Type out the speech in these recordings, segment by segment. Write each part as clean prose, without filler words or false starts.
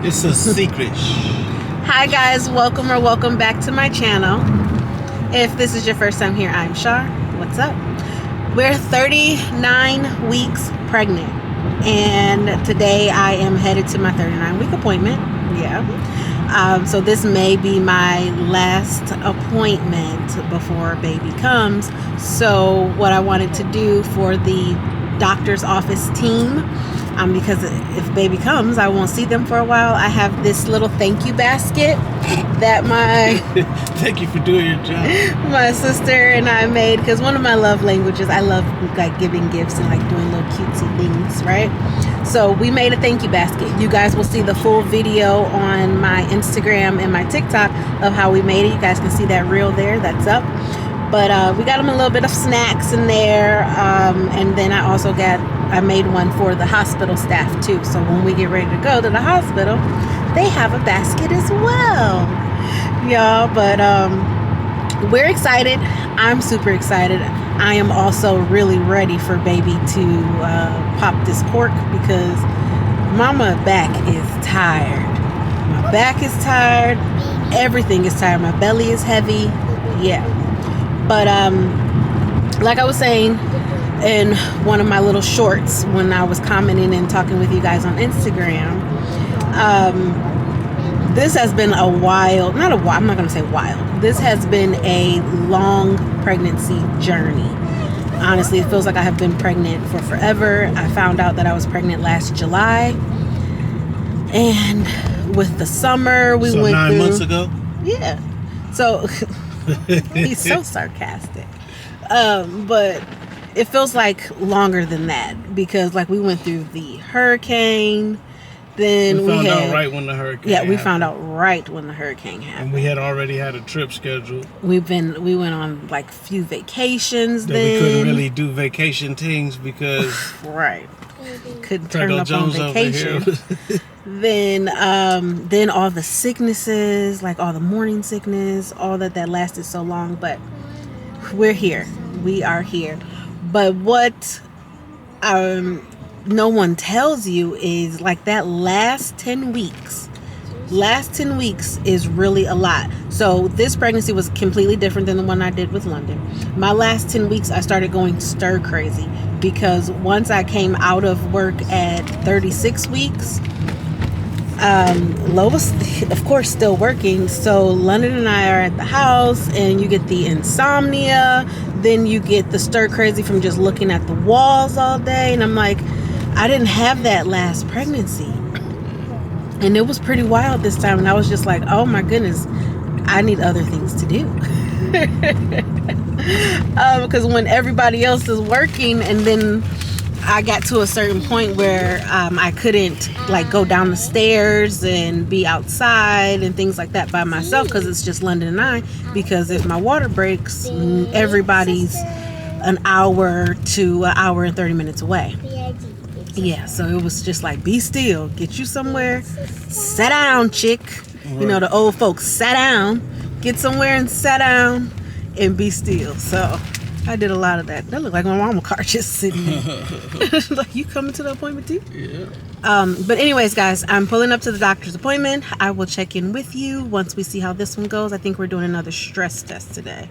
It's a secret. Hi guys, welcome back to my channel. If this is your first time here, I'm Shar. What's up? We're 39 weeks pregnant, and today I am headed to my 39-week appointment. So this may be my last appointment before baby comes. So what I wanted to do for the doctor's office team, because if baby comes, I won't see them for a while. I have this little thank you basket that Thank you for doing your job. my sister and I made, because one of my love languages, I love like giving gifts and like doing little cutesy things, right? So we made a thank you basket. You guys will see the full video on my Instagram and my TikTok of how we made it. You guys can see that reel there, that's up. But we got them a little bit of snacks in there, and then I made one for the hospital staff too. So when we get ready to go to the hospital, they have a basket as well, y'all. But we're excited. I'm super excited. I am also really ready for baby to pop this cork, because mama back is tired. My back is tired. Everything is tired. My belly is heavy. Yeah. But like I was saying in one of my little shorts when I was commenting and talking with you guys on Instagram, this has been I'm not going to say wild. This has been a long pregnancy journey. Honestly, it feels like I have been pregnant for forever. I found out that I was pregnant last July. And with the summer, we went 9 months ago? Yeah. So he's so sarcastic. But it feels like longer than that, because like we went through the hurricane. Then we found out right when the hurricane happened. We found out right when the hurricane happened. And we had already had a trip scheduled. We went on like a few vacations then. We couldn't really do vacation things because right. Couldn't turn up Jones on vacation. Then all the sicknesses, like all the morning sickness, all that lasted so long. But we're here. We are here. But what no one tells you is like that last 10 weeks is really a lot. So this pregnancy was completely different than the one I did with London. My last 10 weeks, I started going stir crazy, because once I came out of work at 36 weeks, Lo was, of course, still working. So London and I are at the house, and you get the insomnia. Then you get the stir crazy from just looking at the walls all day. And I'm like, I didn't have that last pregnancy. And it was pretty wild this time. And I was just like, oh my goodness, I need other things to do. Because when everybody else is working, and then I got to a certain point where I couldn't like go down the stairs and be outside and things like that by myself, because it's just London and I. Because if my water breaks, everybody's an hour to an hour and 30 minutes away. Yeah, so it was just like, be still, get you somewhere, sit down, chick. You know, the old folks, sat down, get somewhere and sat down and be still. So I did a lot of that. That looked like my mama car just sitting there. Like, you coming to the appointment too? Yeah. But anyways, guys, I'm pulling up to the doctor's appointment. I will check in with you once we see how this one goes. I think we're doing another stress test today.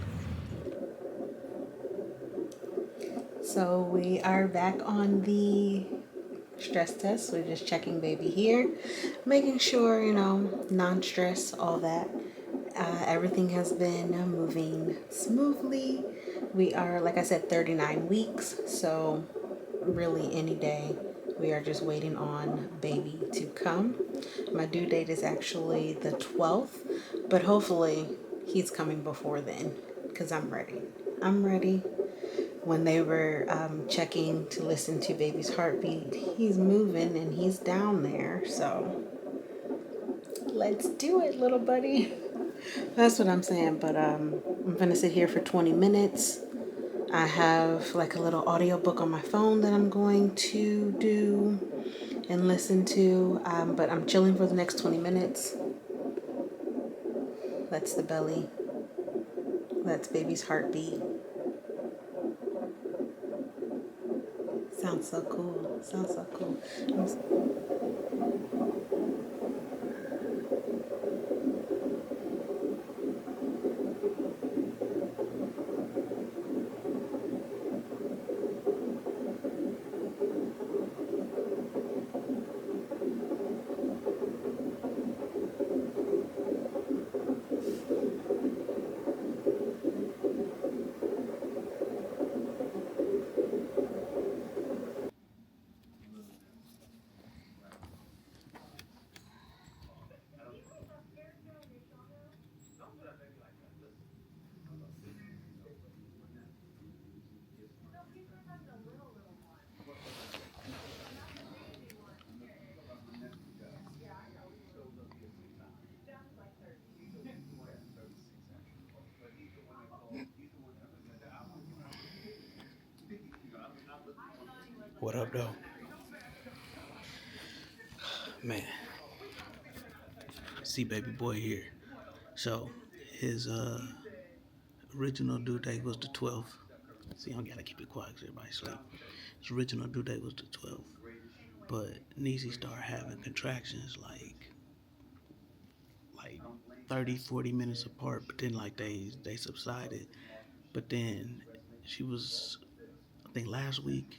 So we are back on the stress test. We're just checking baby here, making sure, non-stress, all that. Everything has been moving smoothly. We are, like I said, 39 weeks. So really any day we are just waiting on baby to come. My due date is actually the 12th, but hopefully he's coming before then, because I'm ready. When they were checking to listen to baby's heartbeat, he's moving and he's down there. So let's do it, little buddy. That's what I'm saying. But I'm gonna sit here for 20 minutes. I have like a little audiobook on my phone that I'm going to do and listen to. But I'm chilling for the next 20 minutes. That's the belly. That's baby's heartbeat. Sounds so cool. What up, though? Man, see baby boy here. So, his original due date was the 12th. See, I gotta keep it quiet because everybody sleep. His original due date was the 12th. But Niecy started having contractions like 30, 40 minutes apart, but then like they subsided. But then she was, I think last week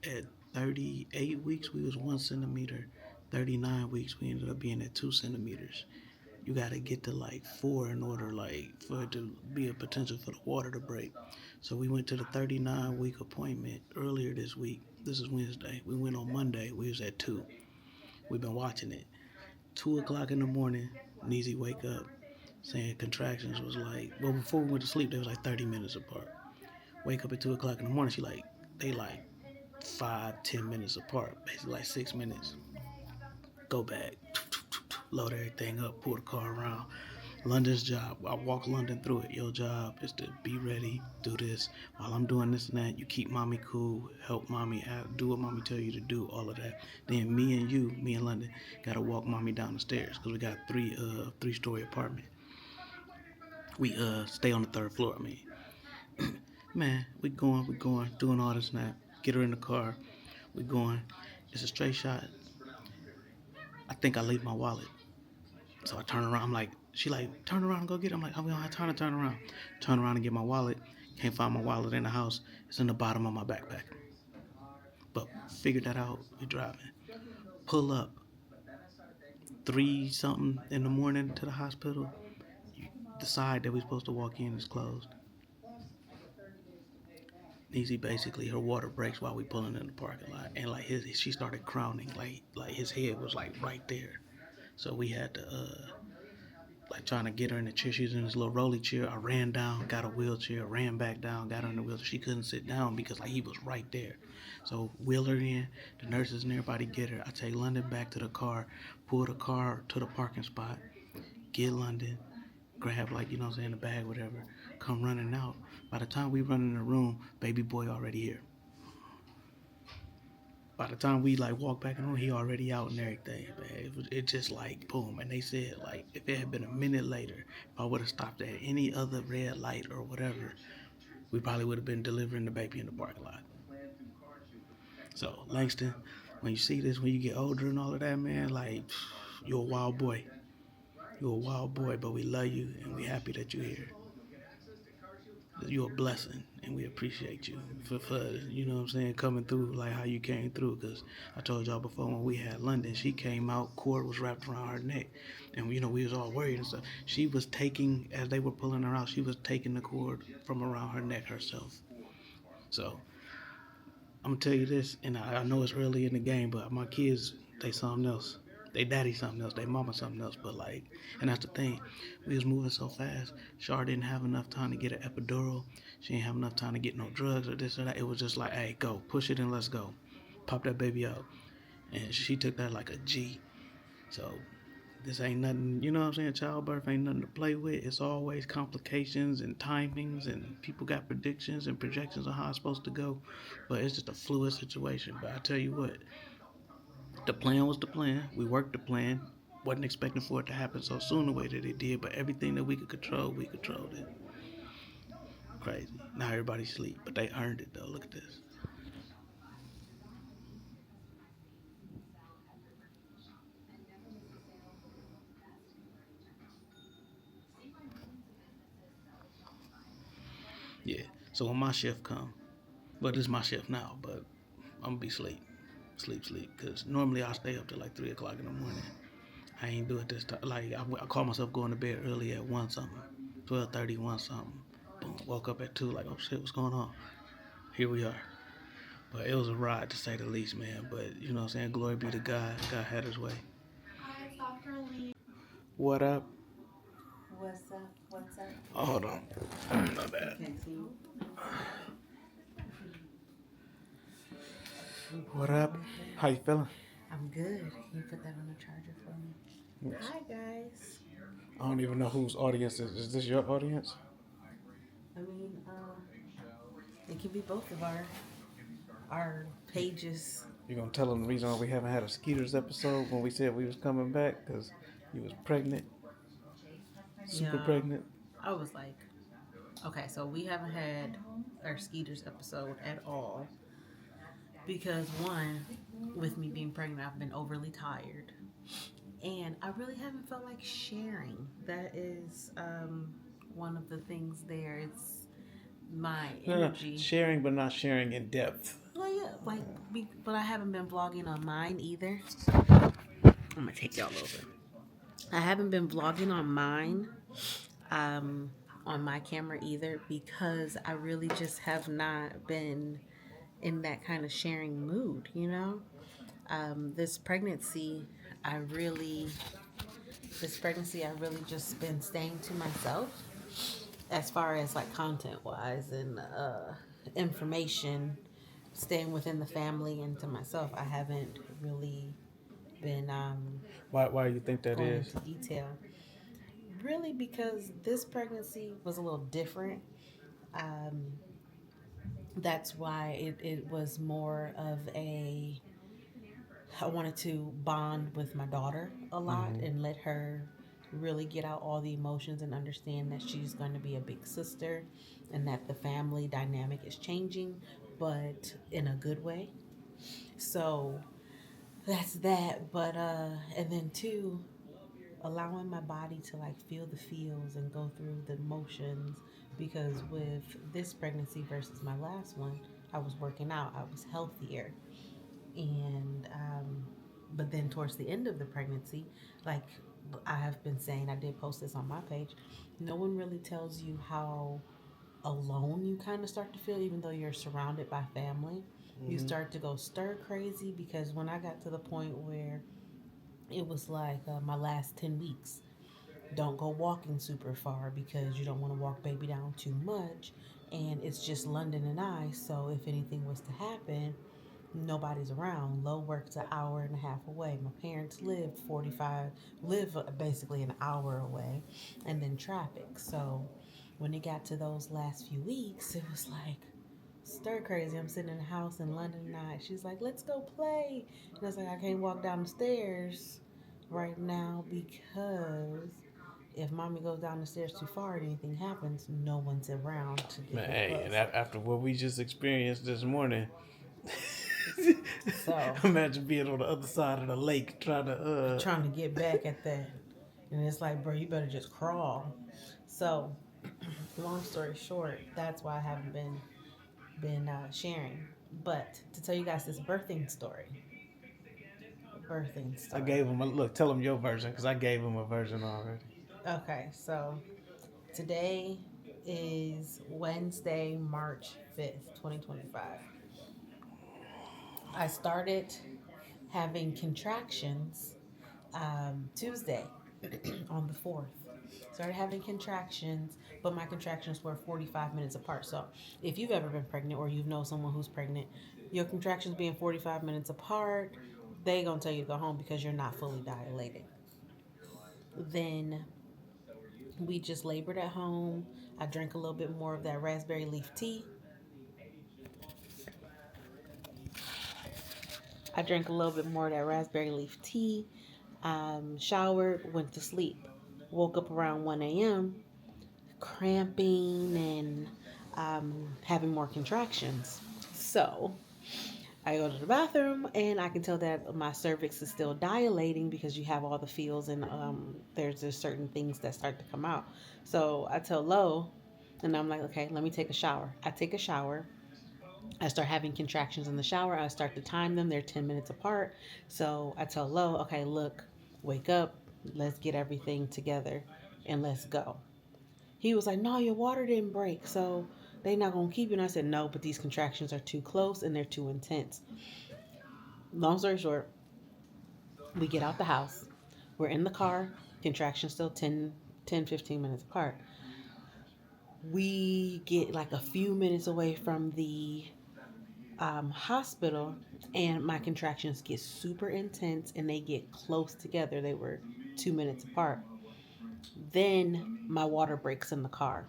at 38 weeks we was 1 centimeter. 39 weeks we ended up being at 2 centimeters. You gotta get to like 4 in order like for it to be a potential for the water to break. So we went to the 39-week appointment earlier this week. This is Wednesday. We went on Monday. We was at 2. We've been watching it. 2 o'clock in the morning, Neezy wake up saying contractions was like, well, before we went to sleep, they was like 30 minutes apart. Wake up at 2 o'clock in the morning, they like 5-10 minutes apart, basically like 6 minutes. Go back, load everything up, pull the car around. London's job, I walk London through it. Your job is to be ready, do this. While I'm doing this and that, you keep mommy cool, help mommy out, do what mommy tell you to do, all of that. Then me and London, gotta walk mommy down the stairs because we got a three-story apartment. We stay on the third floor. I mean, man, we going, doing all this and that. Get her in the car, we going. It's a straight shot. I think I leave my wallet. So I turn around. I'm like, she like, turn around and go get it. I'm like, I'm gonna have time to turn around. Turn around and get my wallet. Can't find my wallet in the house. It's in the bottom of my backpack. But figured that out. We driving. Pull up. 3 something in the morning to the hospital. The side that we're supposed to walk in is closed. Easy, basically, her water breaks while we pulling in the parking lot, and like she started crowning, like his head was like right there. So we had to like trying to get her in the chair. She was in this little rolly chair. I ran down, got a wheelchair, ran back down, got her in the wheelchair. She couldn't sit down because like he was right there. So wheel her in, the nurses and everybody get her. I take London back to the car, pull the car to the parking spot, get London, grab like, you know what I'm saying, the bag, whatever, come running out. By the time we run in the room, baby boy already here. By the time we like walk back in the room, he already out and everything, man. It just like boom. And they said like if it had been a minute later, if I would have stopped at any other red light or whatever, we probably would have been delivering the baby in the parking lot. So Langston, when you see this, when you get older and all of that, man, like you're a wild boy. You're a wild boy, but we love you and we happy that you're here. You're a blessing, and we appreciate you for you know what I'm saying, coming through like how you came through. Because I told y'all before when we had London, she came out, cord was wrapped around her neck, and you know we was all worried and stuff. She was taking, as they were pulling her out, she was taking the cord from around her neck herself. So I'm gonna tell you this, and I know it's early in the game, but my kids, they something else. They daddy something else. They mama something else. But like, and that's the thing. We was moving so fast. Char didn't have enough time to get an epidural. She didn't have enough time to get no drugs or this or that. It was just like, hey, go, push it and let's go. Pop that baby out. And she took that like a G. So this ain't nothing, you know what I'm saying? Childbirth ain't nothing to play with. It's always complications and timings, and people got predictions and projections on how it's supposed to go. But it's just a fluid situation. But I tell you what, the plan was the plan. We worked the plan. Wasn't expecting for it to happen so soon the way that it did, but everything that we could control, we controlled it. Crazy. Now everybody sleep, but they earned it though. Look at this. Yeah. So when my shift come, well, this is my shift now, but I'm gonna be sleep. Cause normally I stay up till like 3 o'clock in the morning. I ain't do it this time. Like I call myself going to bed early at 1 something, 12:30, 1 something. Boom. Woke up at 2. Like, oh shit, what's going on? Here we are. But it was a ride to say the least, man. But you know what I'm saying? Glory be to God. God had his way. Hi, Dr. Lee. What up? What's up? What's up? Oh, hold on. My bad. Can't see you. What up? How you feeling? I'm good. Can you put that on the charger for me? Yes. Hi, guys. I don't even know whose audience is. Is this your audience? I mean, it could be both of our our pages. You gonna tell them the reason why we haven't had a Skeeters episode when we said we was coming back? Because you was pregnant, super Yeah, pregnant. I was like, okay, so we haven't had our Skeeters episode at all because one, with me being pregnant, I've been overly tired, and I really haven't felt like sharing. That is one of the things there. It's my No, energy. sharing, but not sharing in depth. Well, yeah, like, but I haven't been vlogging on mine either. I'm gonna take y'all over. I haven't been vlogging on mine, um, on my camera either, because I really just have not been in that kind of sharing mood, you know? This pregnancy, I really, I really just been staying to myself as far as like content wise and information, staying within the family and to myself. I haven't really been Why do you think that going is? into detail. Really, because this pregnancy was a little different. Um, that's why it was more of a, I wanted to bond with my daughter a lot Mm-hmm. and let her really get out all the emotions and understand that she's going to be a big sister and that the family dynamic is changing, but in a good way. So that's that. But and then two, allowing my body to like feel the feels and go through the emotions, because with this pregnancy versus my last one, I was working out, I was healthier, and but then towards the end of the pregnancy, like I have been saying, I did post this on my page, no one really tells you how alone you kind of start to feel, even though you're surrounded by family. You Mm-hmm. start to go stir crazy, because when I got to the point where it was like my last 10 weeks, don't go walking super far because you don't want to walk baby down too much, and it's just London and I, so if anything was to happen, nobody's around. Low work's an hour and a half away. My parents live basically an hour away, and then traffic. So when it got to those last few weeks, it was like stir crazy. I'm sitting in the house in London night. She's like, let's go play. And I was like, I can't walk down the stairs right now because if mommy goes down the stairs too far and anything happens, no one's around to Man, get the hey, and bus. after what we just experienced this morning, So imagine being on the other side of the lake trying to trying to get back at that. And it's like, bro, you better just crawl. So, long story short, that's why I haven't been sharing. But to tell you guys this birthing I story. gave him a look. Tell him your version because I gave him a version already. Okay, so today is Wednesday, March 5th, 2025. I started having contractions Tuesday on the 4th. Started having contractions, but my contractions were 45 minutes apart. So if you've ever been pregnant or you know someone who's pregnant, your contractions being 45 minutes apart, they gonna tell you to go home because you're not fully dilated. Then we just labored at home. I drank a little bit more of that raspberry leaf tea. I drank a little bit more of that raspberry leaf tea. Showered, went to sleep. Woke up around 1 a.m. cramping and having more contractions. So I go to the bathroom and I can tell that my cervix is still dilating because you have all the feels and there's just certain things that start to come out. So I tell Lo, and I'm like, okay, let me take a shower. I take a shower. I start having contractions in the shower. I start to time them. They're 10 minutes apart. So I tell Lo, okay, look, wake up. Let's get everything together and let's go. He was like, no, your water didn't break. So they not going to keep you. And I said, no, but these contractions are too close and they're too intense. Long story short, we get out the house. We're in the car. Contractions still 15 minutes apart. We get like a few minutes away from the hospital, and my contractions get super intense and they get close together. They were 2 minutes apart. Then my water breaks in the car.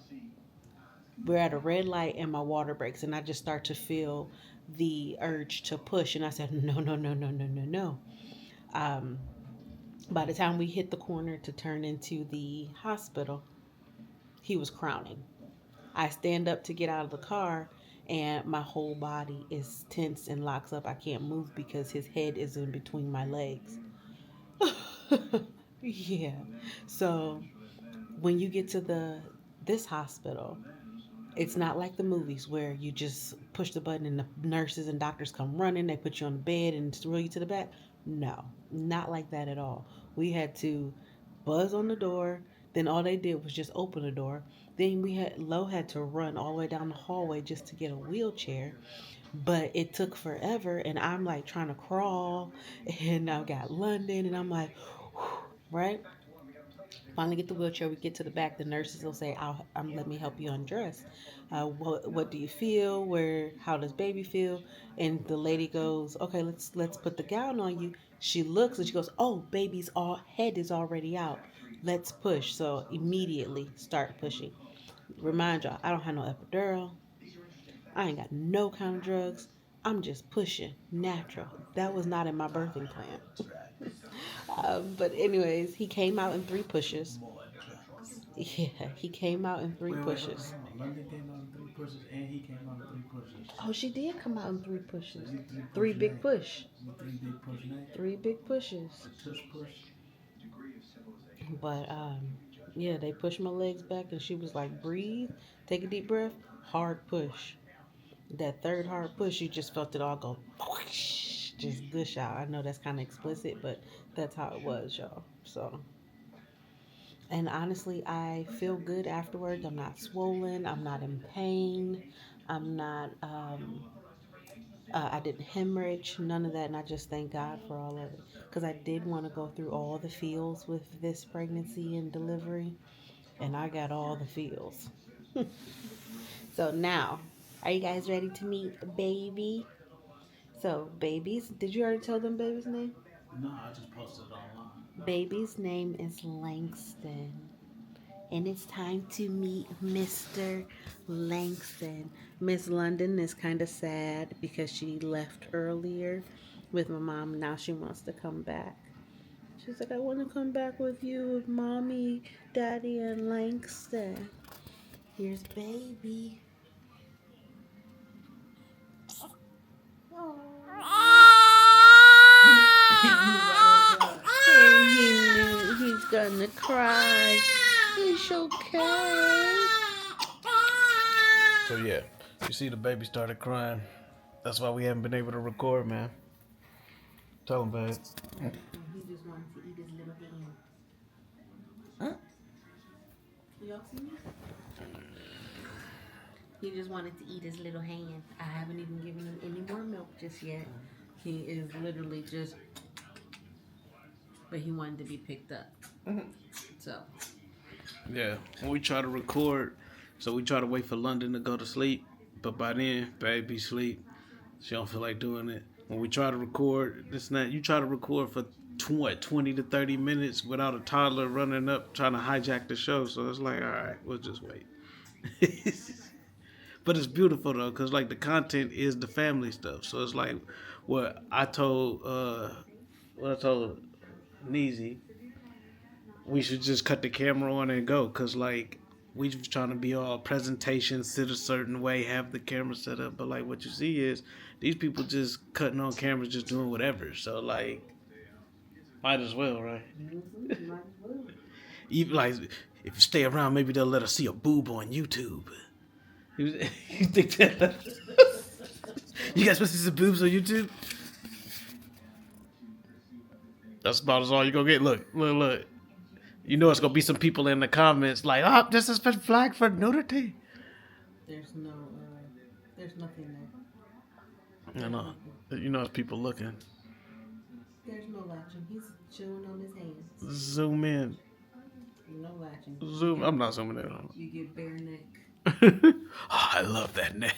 We're at a red light and my water breaks, and I just start to feel the urge to push. And I said, no, no, no, no, no, no, no. Um, by the time we hit the corner to turn into the hospital, he was crowning. I stand up to get out of the car, and my whole body is tense and locks up. I can't move because his head is in between my legs. Yeah. So when you get to this hospital, it's not like the movies where you just push the button and the nurses and doctors come running, they put you on the bed and throw you to the back. No, not like that at all. We had to buzz on the door. Then all they did was just open the door. Then Lo had to run all the way down the hallway just to get a wheelchair. But it took forever, and I'm like trying to crawl, and I got London, and I'm like, right? Finally get the wheelchair. We get to the back. The nurses will say, let me help you undress. What do you feel? How does baby feel?" And the lady goes, "Okay, let's put the gown on you." She looks and she goes, "Oh, baby's head is already out. Let's push." So immediately start pushing. Remind y'all, I don't have no epidural. I ain't got no kind of drugs. I'm just pushing natural. That was not in my birthing plan. But anyways, he came out in 3 pushes. Yeah, he came out in three pushes. London came out in 3 pushes, and he came out in 3 pushes. Oh, she did come out in 3 pushes. Three Big push. 3 big push. 3 big pushes. Tush push. But yeah, they pushed my legs back, and she was like, "Breathe, take a deep breath, hard push." That third hard push, you just felt it all go, whoosh, just gush out. I know that's kind of explicit, but that's how it was, y'all. So. And honestly, I feel good afterwards. I'm not swollen. I'm not in pain. I'm not, I didn't hemorrhage, none of that. And I just thank God for all of it. Because I did want to go through all the feels with this pregnancy and delivery. And I got all the feels. So now, are you guys ready to meet baby? So, babies, did you already tell them baby's name? No, I just posted it online. Baby's name is Langston. And it's time to meet Mr. Langston. Miss London is kind of sad because she left earlier with my mom. Now she wants to come back. She's like, "I want to come back with you, with mommy, daddy, and Langston." Here's baby. And he knew he's gonna cry. It's okay. So yeah, you see the baby started crying. That's why we haven't been able to record, man. Tell him, babe. He just wanted to eat his little hand. Huh? Y'all see me? He just wanted to eat his little hand. I haven't even given him any more milk just yet. He is literally just, but he wanted to be picked up. So. Yeah, when we try to record, so we try to wait for London to go to sleep, but by then, baby sleep. She don't feel like doing it. When we try to record, you try to record for 20 to 30 minutes without a toddler running up trying to hijack the show. So it's like, all right, we'll just wait. But it's beautiful though, cause like the content is the family stuff. So it's like what I told Neezy, we should just cut the camera on and go, cause like we just trying to be all presentation, sit a certain way, have the camera set up. But like what you see is these people just cutting on cameras, just doing whatever. So like, might as well, right? Mm-hmm, might as well. Even like if you stay around, maybe they'll let us see a boob on YouTube. You think that? You guys supposed to see some boobs on YouTube? That's about as all you gonna get. Look. You know it's gonna be some people in the comments like, "Oh, this is flag for nudity." There's nothing there. I know. You know, it's people looking. There's no latching. He's chewing on his hands. Zoom in. No latching. Zoom. I'm not zooming in. You get bare neck. Oh, I love that neck.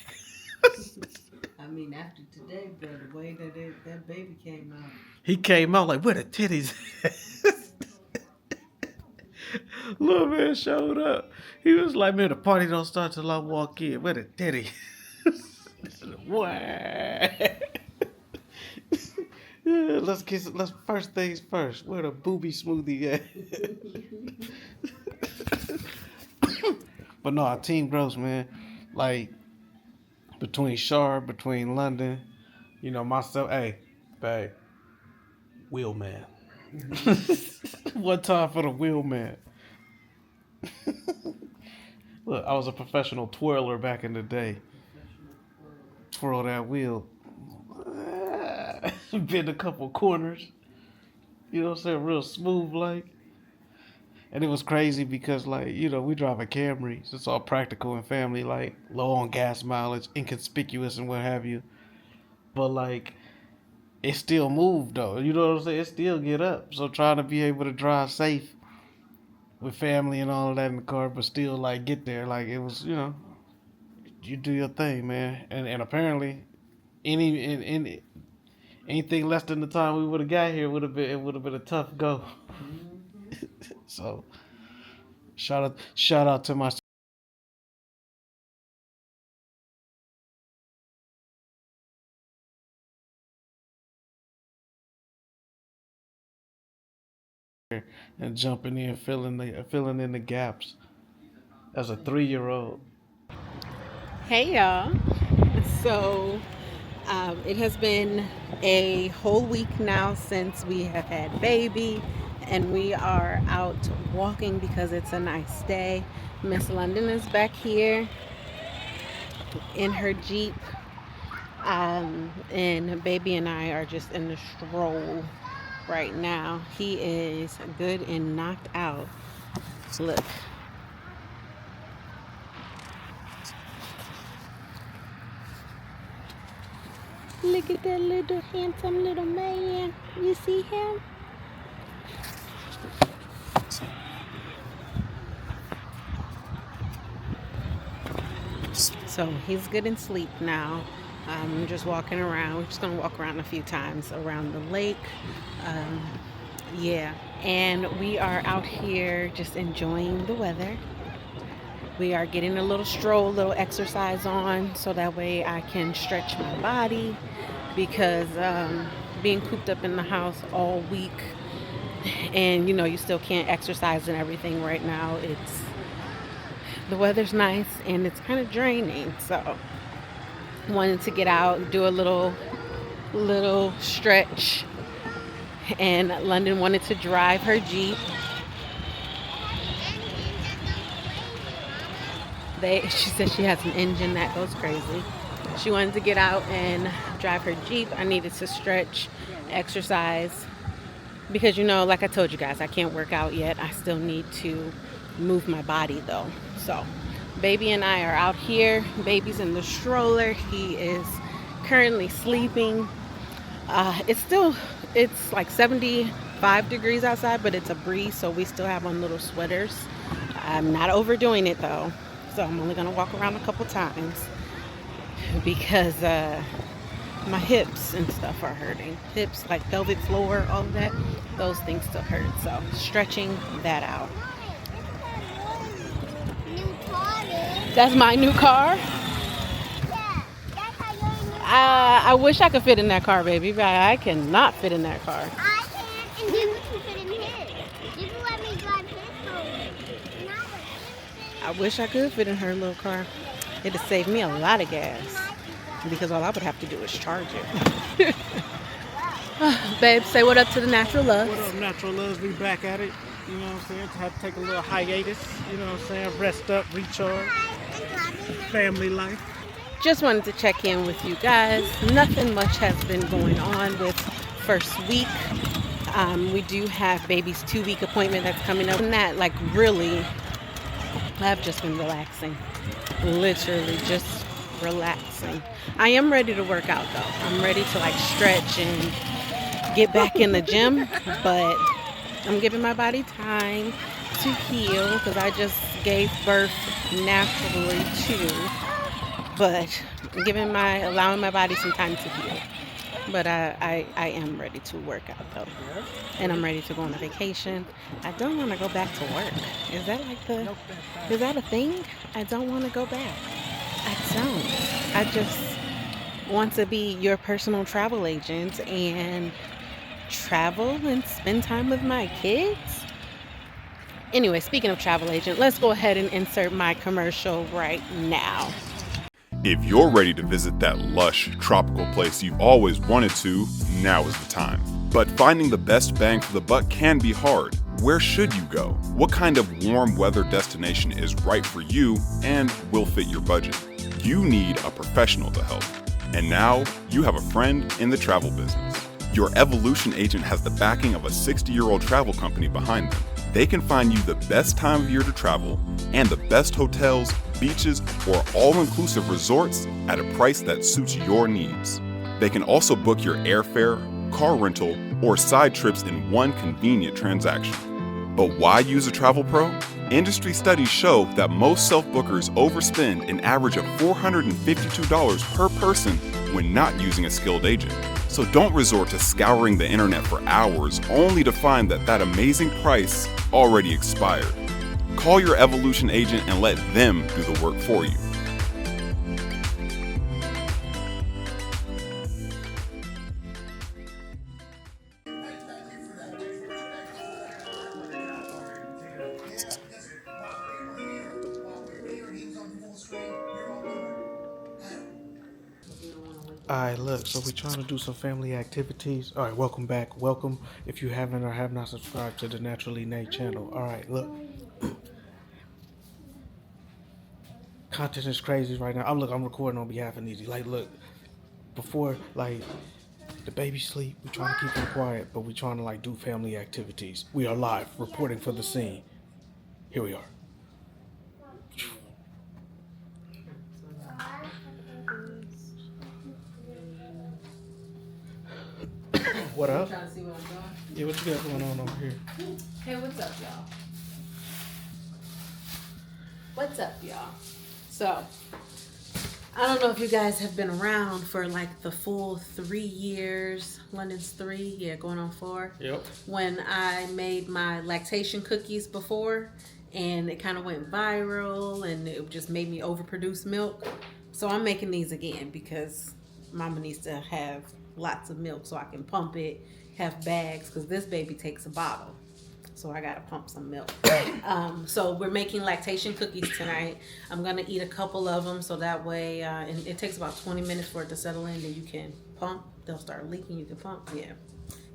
I mean, after today, bro, the way that baby came out. He came out like, where the titties? Little man showed up. He was like, man, the party don't start till I walk in. Where the titties? What? Yeah, let's first things first. Where the booby smoothie at? But no, our team grows, man. Like between between London, myself. Hey, babe, wheelman. One time for the wheelman. Look, I was a professional twirler back in the day. Twirl that wheel. Bend a couple corners. You know what I'm saying? Real smooth like. And it was crazy because like, we drive a Camry. So it's all practical and family, like low on gas mileage, inconspicuous and what have you. But like it still moved though. You know what I'm saying? It still get up. So trying to be able to drive safe with family and all of that in the car, but still like get there. Like it was, you do your thing, man. And apparently any anything less than the time we would have got here would have been a tough go. So shout out to my and jumping in, filling in the gaps as a 3-year-old. Hey y'all. So it has been a whole week now since we have had baby, and we are out walking because it's a nice day. Miss London is back here in her Jeep, and baby and I are just in the stroll right now. He is good and knocked out. Look. Look at that little handsome little man. You see him? So he's good and sleep now. I'm just walking around. We're just gonna walk around a few times around the lake. Yeah, and we are out here just enjoying the weather. We are getting a little stroll, a little exercise on, so that way I can stretch my body, because being cooped up in the house all week, and you still can't exercise and everything right now. The weather's nice and it's kind of draining, so wanted to get out, do a little stretch. And London wanted to drive her Jeep. She said she has an engine that goes crazy. She wanted to get out and drive her Jeep. I needed to stretch, exercise, because like I told you guys, I can't work out yet. I still need to move my body though. So baby and I are out here. Baby's in the stroller. He is currently sleeping. It's like 75 degrees outside, but it's a breeze, so we still have on little sweaters. I'm not overdoing it though, so I'm only gonna walk around a couple times because my hips and stuff are hurting. Hips, like pelvic floor, all of that, those things still hurt. So stretching that out. That's my new car. I wish I could fit in that car, baby, but I cannot fit in that car. I can, and you can fit in his. You can let me drive his car. I wish I could fit in her little car. It'd save me a lot of gas, because all I would have to do is charge it. Babe, say what up to the Natural Luvs. What up, Natural Luvs? We back at it. You know what I'm saying? To have to take a little hiatus. You know what I'm saying? Rest up, recharge. Family life. Just wanted to check in with you guys. Nothing much has been going on with first week. We do have baby's 2-week appointment that's coming up. And that, like, really, I've just been relaxing. Literally just relaxing. I am ready to work out though. I'm ready to like stretch and get back in the gym, but I'm giving my body time to heal because I just gave birth naturally too. But allowing my body some time to heal. But I am ready to work out though. And I'm ready to go on a vacation. I don't want to go back to work. Is that a thing? I don't want to go back. I don't. want to be your personal travel agent and travel and spend time with my kids? Anyway, speaking of travel agent, let's go ahead and insert my commercial right now. If you're ready to visit that lush, tropical place you've always wanted to, now is the time. But finding the best bang for the buck can be hard. Where should you go? What kind of warm weather destination is right for you and will fit your budget? You need a professional to help. And now you have a friend in the travel business. Your Evolution agent has the backing of a 60-year-old travel company behind them. They can find you the best time of year to travel and the best hotels, beaches, or all-inclusive resorts at a price that suits your needs. They can also book your airfare, car rental, or side trips in one convenient transaction. But why use a travel pro? Industry studies show that most self-bookers overspend an average of $452 per person when not using a skilled agent. So don't resort to scouring the internet for hours only to find that amazing price already expired. Call your Evolution agent and let them do the work for you. Alright, look, so we're trying to do some family activities. Alright, welcome back. Welcome if you haven't or have not subscribed to the Naturally Nate channel. Alright, look. Content is crazy right now. I'm recording on behalf of Needy. Like, look, before, like, the baby sleep, we're trying to keep them quiet, but we're trying to, like, do family activities. We are live, reporting for the scene. Here we are. What up? Trying to see what I'm doing. Yeah, what you got going on over here? Hey, what's up, y'all? What's up, y'all? So, I don't know if you guys have been around for like the full 3 years. London's 3, yeah, going on 4. Yep. When I made my lactation cookies before, and it kind of went viral, and it just made me overproduce milk. So I'm making these again because Mama needs to have lots of milk so I can pump it, have bags, because this baby takes a bottle. So I gotta pump some milk. So we're making lactation cookies tonight. I'm gonna eat a couple of them so that way, and it takes about 20 minutes for it to settle in, then you can pump. They'll start leaking, you can pump, yeah.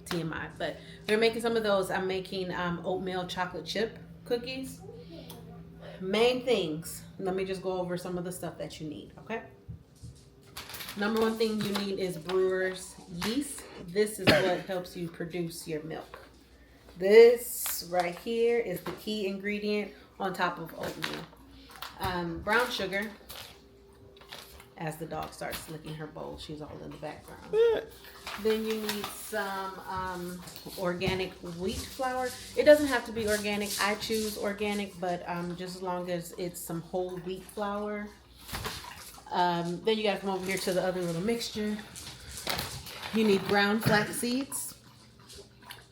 TMI. But we're making some of those. I'm making oatmeal chocolate chip cookies. Main things, let me just go over some of the stuff that you need, okay? Number one thing you need is brewer's yeast. This is what helps you produce your milk. This right here is the key ingredient on top of oatmeal. Brown sugar. As the dog starts licking her bowl, she's all in the background. Then you need some organic wheat flour. It doesn't have to be organic. I choose organic, but just as long as it's some whole wheat flour. Then you gotta come over here to the other little mixture. You need ground flax seeds,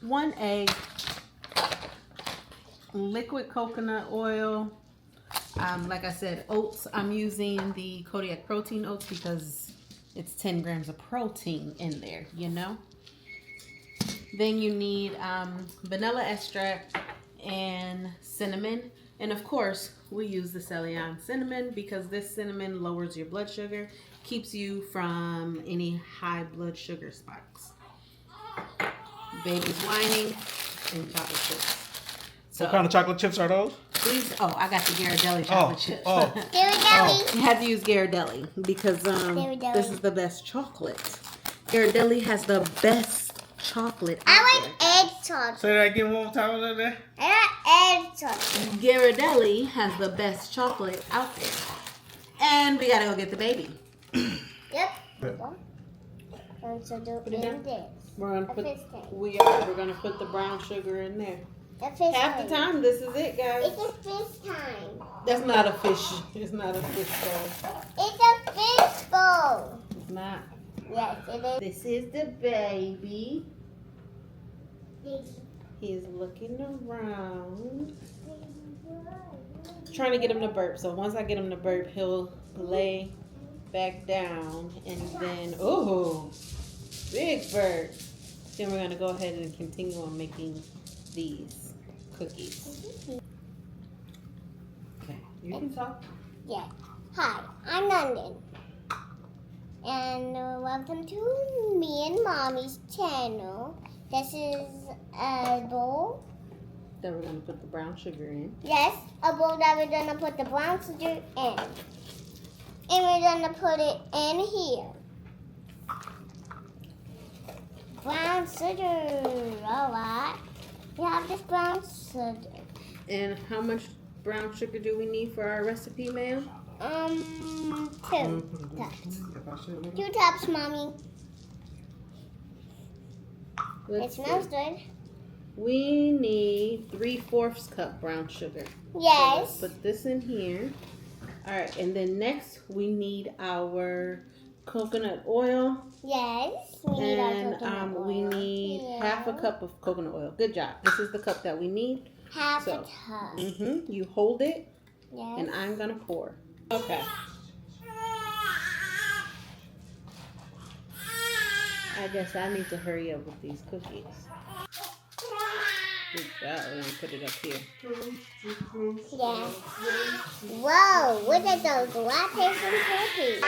1 egg, liquid coconut oil. Like I said, oats. I'm using the Kodiak protein oats because it's 10 grams of protein in there, you know. Then you need vanilla extract and cinnamon. And of course, we use the Celion cinnamon because this cinnamon lowers your blood sugar, keeps you from any high blood sugar spikes. Baby's whining, and chocolate chips. So, what kind of chocolate chips are those? These, I got the Ghirardelli chocolate chips. Ghirardelli. You had to use Ghirardelli because this is the best chocolate. Ghirardelli has the best chocolate. I like egg chocolate. Say that again one more time over there. I like egg chocolate. Ghirardelli has the best chocolate out there. And we gotta go get the baby. Yep. So do Put it down. this. We're gonna A put fish tank. we're gonna put the brown sugar in there. A fish Half tank. the time, this is it, guys. It's a fish time. That's not a fish. It's not a fish bowl. It's a fish bowl. It's not. Yes, it is. This is the baby. He's looking around. Trying to get him to burp. So once I get him to burp, he'll lay back down, and then, oh, big bird. Then we're gonna go ahead and continue on making these cookies. Okay, you can talk. Yeah. Hi, I'm London. And welcome to me and Mommy's channel. This is a bowl. Then we're gonna put the brown sugar in. Yes, a bowl that we're gonna put the brown sugar in. And we're gonna put it in here. Brown sugar, alright. We have this brown sugar. And how much brown sugar do we need for our recipe, ma'am? 2 cups. 2 cups, Mommy. It smells good. We need 3/4 cup brown sugar. Yes. So let's put this in here. All right, and then next we need our coconut oil. Yes. We need our coconut oil. We need half a cup of coconut oil. Good job. This is the cup that we need. Half a cup. You hold it. Yes. And I'm gonna pour. Okay. I guess I need to hurry up with these cookies. Good job. We're gonna put it up here. Yeah. Whoa, look at those Lactation cookies.